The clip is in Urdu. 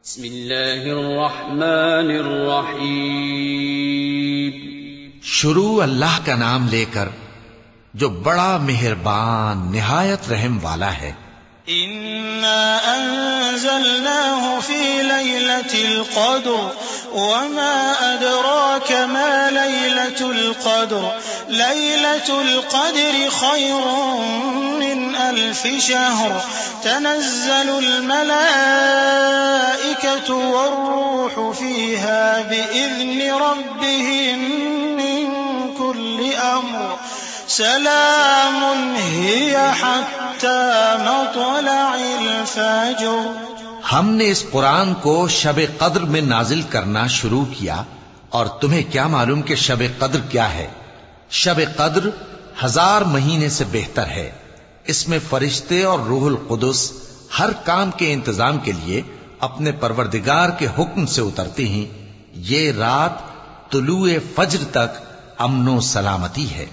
بسم اللہ الرحمن الرحیم۔ شروع اللہ کا نام لے کر جو بڑا مہربان نہایت رحم والا ہے۔ اِنَّا أَنزَلْنَاهُ فِي لَيْلَةِ الْقَدْرِ وَمَا أَدْرَاكَ مَا لَيْلَةُ الْقَدْرِ لَيْلَةُ الْقَدْرِ خَيْرٌ مِّنْ أَلْفِ شَهْرٍ تَنَزَّلُ الْمَلَائِكَةُ وَالرُّوحُ فِيهَا بِإِذْنِ رَبِّهِم مِّن كُلِّ أَمْرٍ سلام هي حتى مطلع الفجر۔ ہم نے اس قرآن کو شب قدر میں نازل کرنا شروع کیا، اور تمہیں کیا معلوم کہ شب قدر کیا ہے؟ شب قدر 1000 مہینے سے بہتر ہے۔ اس میں فرشتے اور روح القدس ہر کام کے انتظام کے لیے اپنے پروردگار کے حکم سے اترتے ہیں۔ یہ رات طلوع فجر تک امن و سلامتی ہے۔